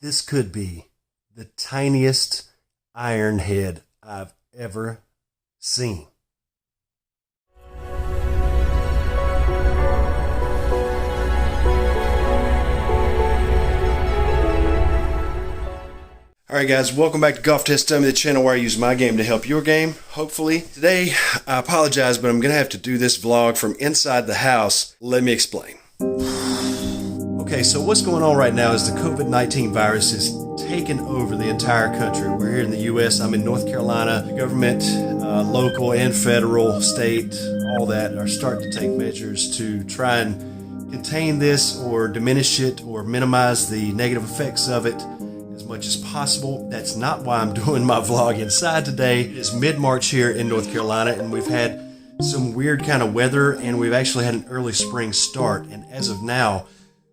This could be the tiniest iron head I've ever seen. Alright guys, welcome back to Golf Test Dummy, the channel where I use my game to help your game, hopefully. Today, I apologize, but I'm going to have to do this vlog from inside the house. Let me explain. Okay, so what's going on right now is the COVID-19 virus is taking over the entire country. We're here in the U.S., I'm in North Carolina. The government, local and federal, state, all that are starting to take measures to try and contain this or diminish it or minimize the negative effects of it as much as possible. That's not why I'm doing my vlog inside today. It is mid-March here in North Carolina, and we've had some weird kind of weather, and we've actually had an early spring start. And as of now,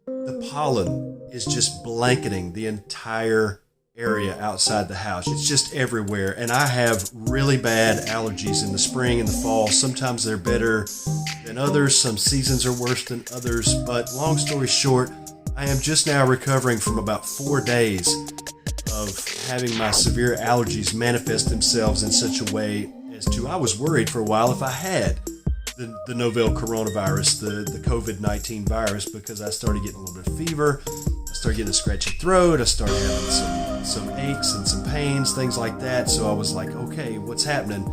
the pollen is just blanketing the entire area outside the house. It's just everywhere, and I have really bad allergies in the spring and the fall. Sometimes they're better than others. Some seasons are worse than others, but long story short, I am just now recovering from about 4 days of having my severe allergies manifest themselves in such a way as to, I was worried for a while if I had the novel coronavirus, the COVID-19 virus, because I started getting a little bit of fever, I started getting a scratchy throat, I started having some aches and some pains, things like that. So I was like, okay, what's happening?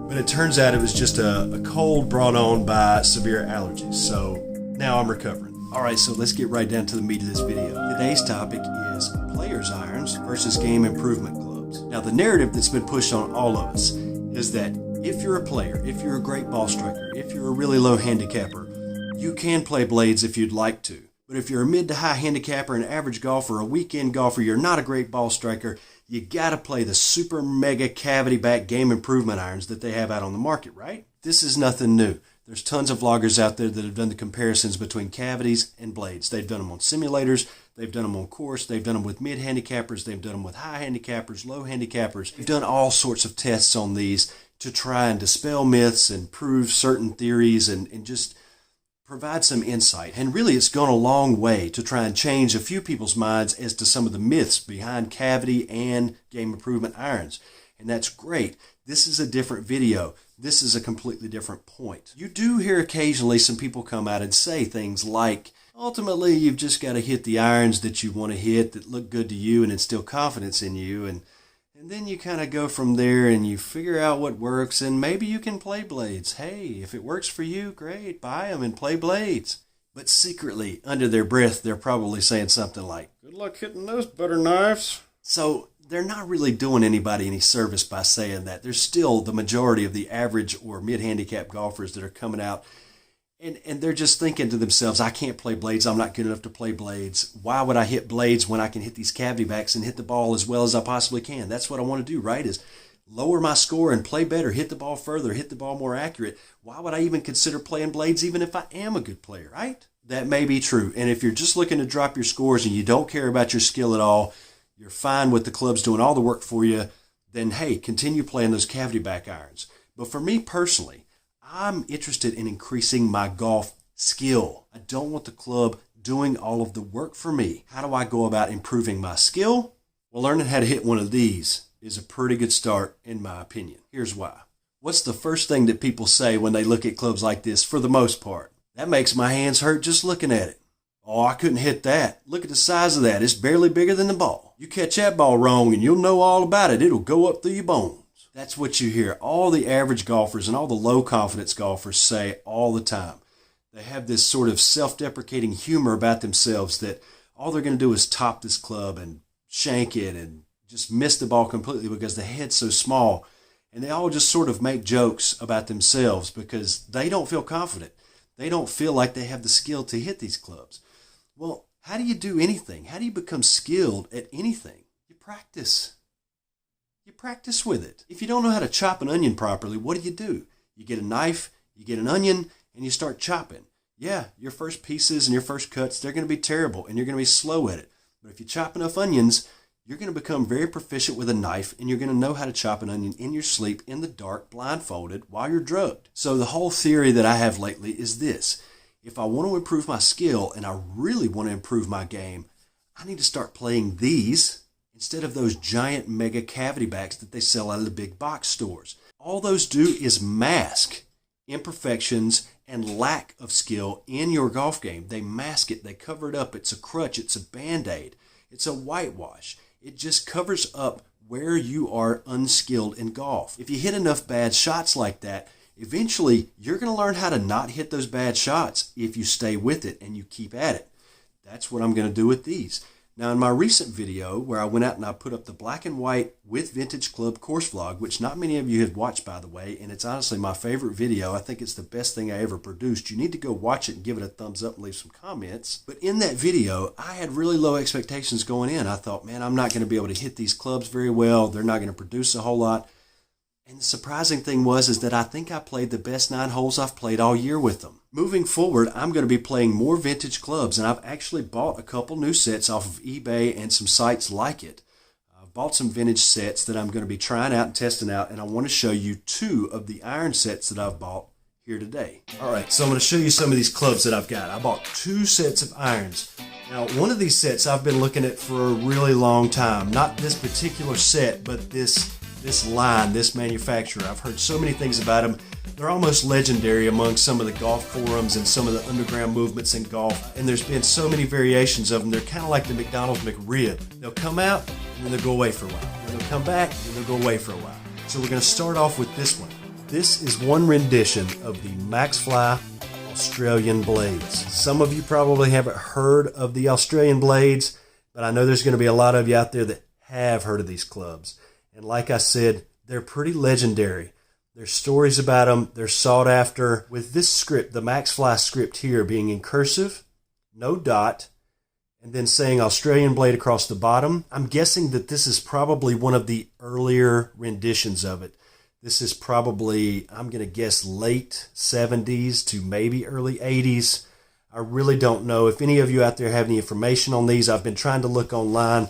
But it turns out it was just a cold brought on by severe allergies. So now I'm recovering. Alright, so let's get right down to the meat of this video. Today's topic is players' irons versus game improvement clubs. Now, the narrative that's been pushed on all of us is that if you're a player, if you're a great ball striker, if you're a really low handicapper, you can play blades if you'd like to. But if you're a mid to high handicapper, an average golfer, a weekend golfer, you're not a great ball striker, you gotta play the super mega cavity back game improvement irons that they have out on the market, right? This is nothing new. There's tons of vloggers out there that have done the comparisons between cavities and blades. They've done them on simulators, they've done them on course, they've done them with mid handicappers, they've done them with high handicappers, low handicappers. They've done all sorts of tests on these to try and dispel myths and prove certain theories and just provide some insight. And really, it's gone a long way to try and change a few people's minds as to some of the myths behind cavity and game improvement irons. And that's great. This is a different video. This is a completely different point. You do hear occasionally some people come out and say things like, ultimately, you've just got to hit the irons that you want to hit that look good to you and instill confidence in you. And then you kind of go from there and you figure out what works, and maybe you can play blades. Hey, if it works for you, great, buy them and play blades. But secretly, under their breath, they're probably saying something like, good luck hitting those butter knives. So they're not really doing anybody any service by saying that. There's still the majority of the average or mid-handicap golfers that are coming out and they're just thinking to themselves, I can't play blades, I'm not good enough to play blades. Why would I hit blades when I can hit these cavity backs and hit the ball as well as I possibly can? That's what I want to do, right? Is lower my score and play better, hit the ball further, hit the ball more accurate. Why would I even consider playing blades even if I am a good player, right? That may be true. And if you're just looking to drop your scores and you don't care about your skill at all, you're fine with the clubs doing all the work for you, then hey, continue playing those cavity back irons. But for me personally, I'm interested in increasing my golf skill. I don't want the club doing all of the work for me. How do I go about improving my skill? Well, learning how to hit one of these is a pretty good start in my opinion. Here's why. What's the first thing that people say when they look at clubs like this for the most part? That makes my hands hurt just looking at it. Oh, I couldn't hit that. Look at the size of that. It's barely bigger than the ball. You catch that ball wrong and you'll know all about it. It'll go up through your bones. That's what you hear all the average golfers and all the low confidence golfers say all the time. They have this sort of self-deprecating humor about themselves that all they're going to do is top this club and shank it and just miss the ball completely because the head's so small. And they all just sort of make jokes about themselves because they don't feel confident. They don't feel like they have the skill to hit these clubs. Well, how do you do anything? How do you become skilled at anything? You practice. You practice with it. If you don't know how to chop an onion properly, what do? You get a knife, you get an onion, and you start chopping. Yeah, your first pieces and your first cuts, they're going to be terrible, and you're going to be slow at it. But if you chop enough onions, you're going to become very proficient with a knife, and you're going to know how to chop an onion in your sleep, in the dark, blindfolded, while you're drugged. So the whole theory that I have lately is this. If I want to improve my skill, and I really want to improve my game, I need to start playing these instead of those giant mega cavity backs that they sell out of the big box stores. All those do is mask imperfections and lack of skill in your golf game. They mask it, they cover it up. It's a crutch, it's a band-aid, it's a whitewash. It just covers up where you are unskilled in golf. If you hit enough bad shots like that, eventually you're going to learn how to not hit those bad shots if you stay with it and you keep at it. That's what I'm going to do with these. Now, in my recent video where I went out and I put up the black and white with vintage club course vlog, which not many of you have watched, by the way, and it's honestly my favorite video. I think it's the best thing I ever produced. You need to go watch it and give it a thumbs up and leave some comments. But in that video, I had really low expectations going in. I thought, man, I'm not going to be able to hit these clubs very well. They're not going to produce a whole lot. And the surprising thing is that I think I played the best 9 holes I've played all year with them. Moving forward, I'm going to be playing more vintage clubs, and I've actually bought a couple new sets off of eBay and some sites like it. I've bought some vintage sets that I'm going to be trying out and testing out, and I want to show you 2 of the iron sets that I've bought here today. All right, so I'm going to show you some of these clubs that I've got. I bought 2 sets of irons. Now, one of these sets I've been looking at for a really long time. Not this particular set, but this line, this manufacturer. I've heard so many things about them. They're almost legendary among some of the golf forums and some of the underground movements in golf. And there's been so many variations of them. They're kind of like the McDonald's McRib. They'll come out and then they'll go away for a while. Then they'll come back and they'll go away for a while. So we're going to start off with this one. This is one rendition of the Maxfli Australian blades. Some of you probably haven't heard of the Australian blades, but I know there's going to be a lot of you out there that have heard of these clubs. And like I said, they're pretty legendary. There's stories about them. They're sought after. With this script, the Maxfli script here being in cursive, no dot, and then saying Australian blade across the bottom, I'm guessing that this is probably one of the earlier renditions of it. This is probably, I'm going to guess, late 70s to maybe early 80s. I really don't know. If any of you out there have any information on these, I've been trying to look online.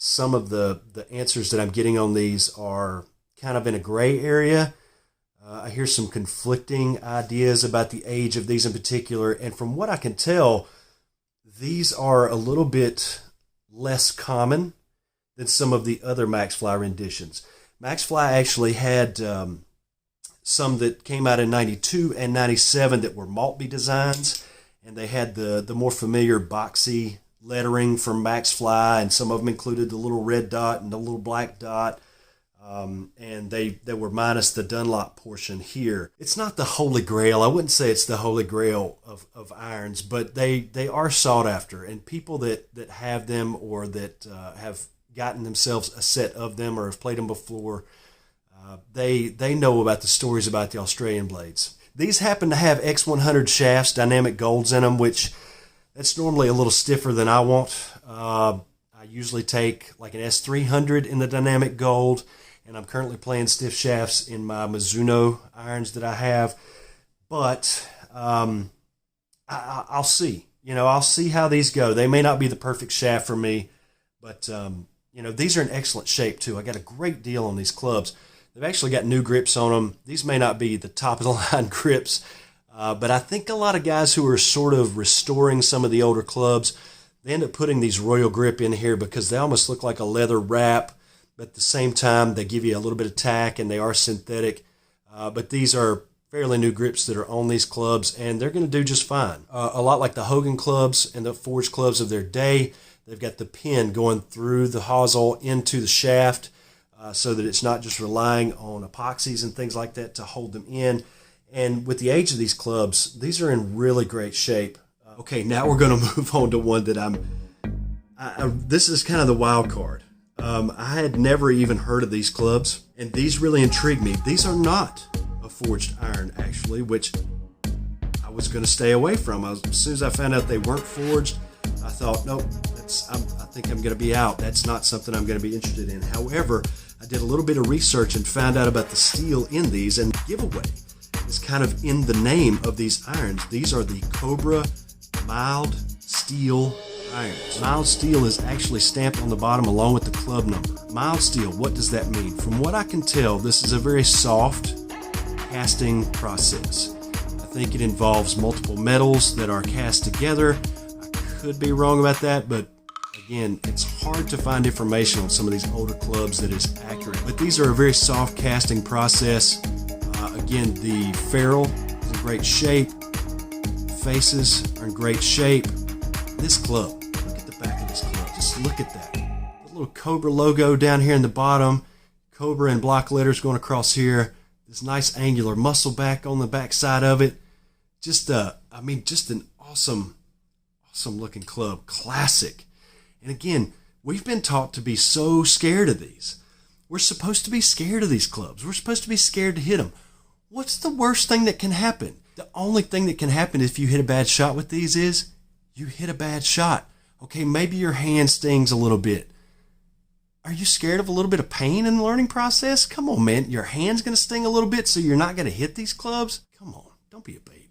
Some of the answers that I'm getting on these are kind of in a gray area. I hear some conflicting ideas about the age of these in particular. And from what I can tell, these are a little bit less common than some of the other Maxfli renditions. Maxfli actually had some that came out in 92 and 97 that were Maltby designs. And they had the more familiar boxy lettering from Maxfli, and some of them included the little red dot and the little black dot, and they were minus the Dunlop portion here. It's not the holy grail. I wouldn't say it's the holy grail of irons, but they are sought after, and people that have them or that have gotten themselves a set of them or have played them before, they know about the stories about the Australian blades. These happen to have X100 shafts, dynamic golds in them, which that's normally a little stiffer than I want. I usually take like an S300 in the dynamic gold, and I'm currently playing stiff shafts in my Mizuno irons that I have. But I'll see. I'll see how these go. They may not be the perfect shaft for me, but these are in excellent shape too. I got a great deal on these clubs. They've actually got new grips on them. These may not be the top of the line grips. But I think a lot of guys who are sort of restoring some of the older clubs, they end up putting these Royal Grip in here because they almost look like a leather wrap, but at the same time, they give you a little bit of tack and they are synthetic. But these are fairly new grips that are on these clubs, and they're going to do just fine. A lot like the Hogan clubs and the Forge clubs of their day, they've got the pin going through the hosel into the shaft so that it's not just relying on epoxies and things like that to hold them in. And with the age of these clubs, these are in really great shape. Okay, now we're going to move on to one that this is kind of the wild card. I had never even heard of these clubs, and these really intrigue me. These are not a forged iron, actually, which I was going to stay away from. As soon as I found out they weren't forged, I thought, nope, I think I'm going to be out. That's not something I'm going to be interested in. However, I did a little bit of research and found out about the steel in these, and giveaway is kind of in the name of these irons. These are the Cobra mild steel irons. Mild steel is actually stamped on the bottom along with the club number. Mild steel, what does that mean? From what I can tell, this is a very soft casting process. I think it involves multiple metals that are cast together. I could be wrong about that, but Again, it's hard to find information on some of these older clubs that is accurate, but these are a very soft casting process. Again, the ferrule is in great shape. Faces are in great shape. This club, look at the back of this club. Just look at that. The little Cobra logo down here in the bottom. Cobra in block letters going across here. This nice angular muscle back on the back side of it. Just an awesome looking club. Classic. And again, we've been taught to be so scared of these. We're supposed to be scared of these clubs. We're supposed to be scared to hit them. What's the worst thing that can happen? The only thing that can happen if you hit a bad shot with these is you hit a bad shot. Okay, maybe your hand stings a little bit. Are you scared of a little bit of pain in the learning process? Come on, man. Your hand's going to sting a little bit, so you're not going to hit these clubs? Come on, don't be a baby.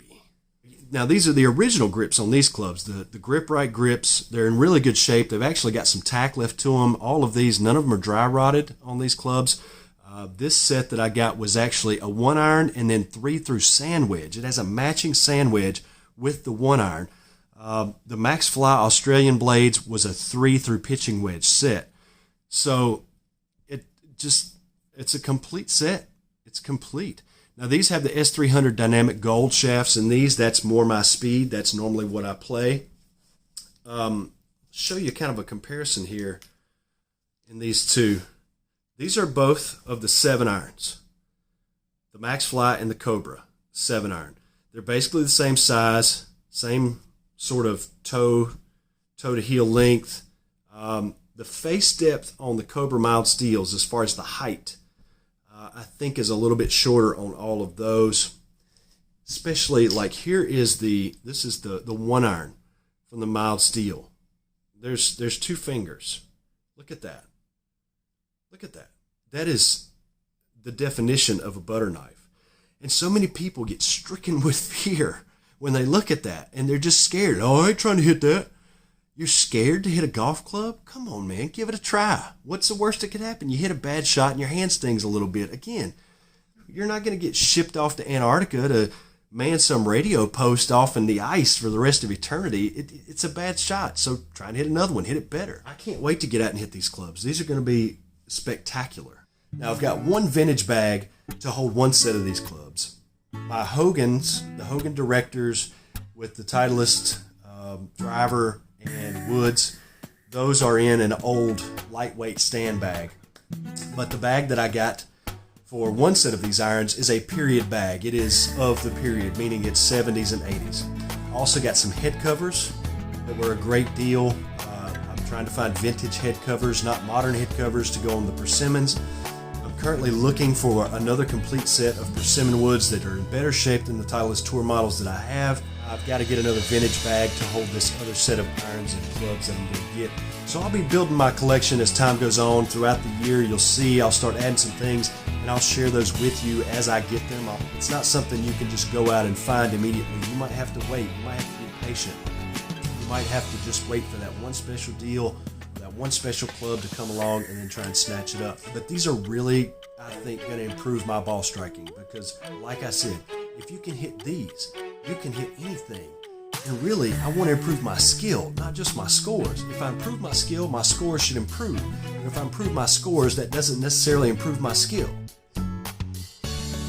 Now, these are the original grips on these clubs, the Grip Right grips. They're in really good shape. They've actually got some tack left to them. All of these, none of them are dry rotted on these clubs. This set that I got was actually a 1 iron and then 3-through sand wedge. It has a matching sand wedge with the 1 iron. The Maxfli Australian blades was a 3-through pitching wedge set. So it's a complete set. It's complete. Now these have the S300 dynamic gold shafts, and that's more my speed. That's normally what I play. Show you kind of a comparison here in these two. These are both of the 7 irons. The Maxfli and the Cobra 7 iron. They're basically the same size, same sort of toe to heel length. The face depth on the Cobra mild steels, as far as the height, I think is a little bit shorter on all of those. Especially like this is the 1 iron from the mild steel. There's 2 fingers. Look at that. Look at that. That is the definition of a butter knife. And so many people get stricken with fear when they look at that, and they're just scared. Oh, I ain't trying to hit that. You're scared to hit a golf club? Come on, man. Give it a try. What's the worst that could happen? You hit a bad shot and your hand stings a little bit. Again, you're not going to get shipped off to Antarctica to man some radio post off in the ice for the rest of eternity. It's a bad shot, so try and hit another one. Hit it better. I can't wait to get out and hit these clubs. These are going to be spectacular. Now, I've got one vintage bag to hold one set of these clubs. My Hogan's, the Hogan Directors with the Titleist driver and woods, those are in an old lightweight stand bag. But the bag that I got for one set of these irons is a period bag. It is of the period, meaning it's 70s and 80s. I also got some head covers that were a great deal. I'm trying to find vintage head covers, not modern head covers, to go on the persimmons. I'm currently looking for another complete set of persimmon woods that are in better shape than the Titleist Tour models that I have. I've got to get another vintage bag to hold this other set of irons and clubs that I'm going to get. So I'll be building my collection as time goes on. Throughout the year, you'll see I'll start adding some things, and I'll share those with you as I get them. It's not something you can just go out and find immediately. You might have to wait. You might have to be patient. You might have to just wait for that one special deal, that one special club to come along, and then try and snatch it up. But these are really, I think, going to improve my ball striking because, like I said, if you can hit these, you can hit anything. And really, I want to improve my skill, not just my scores. If I improve my skill, my scores should improve. And if I improve my scores, that doesn't necessarily improve my skill.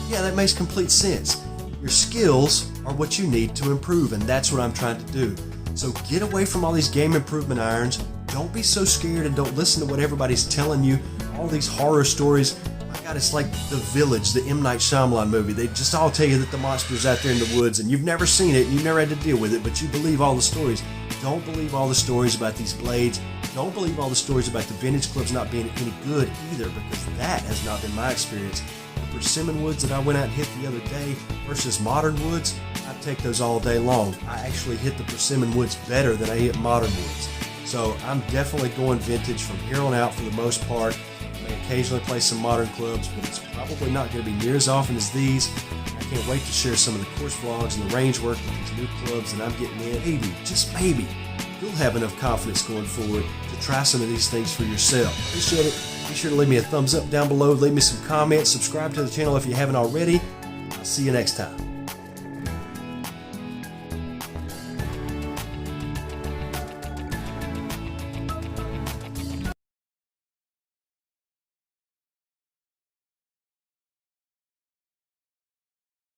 Yeah, that makes complete sense. Your skills are what you need to improve, and that's what I'm trying to do. So get away from all these game improvement irons. Don't be so scared and don't listen to what everybody's telling you. All these horror stories. My God, it's like The Village, the M. Night Shyamalan movie. They just all tell you that the monster's out there in the woods, and you've never seen it, and you've never had to deal with it, but you believe all the stories. Don't believe all the stories about these blades. Don't believe all the stories about the vintage clubs not being any good either, because that has not been my experience. The persimmon woods that I went out and hit the other day versus modern woods, I'd take those all day long. I actually hit the persimmon woods better than I hit modern woods. So I'm definitely going vintage from here on out for the most part. I may occasionally play some modern clubs, but it's probably not going to be near as often as these. I can't wait to share some of the course vlogs and the range work with these new clubs that I'm getting in. Maybe, just maybe, you'll have enough confidence going forward to try some of these things for yourself. Appreciate it. Be sure to leave me a thumbs up down below. Leave me some comments. Subscribe to the channel if you haven't already. I'll see you next time.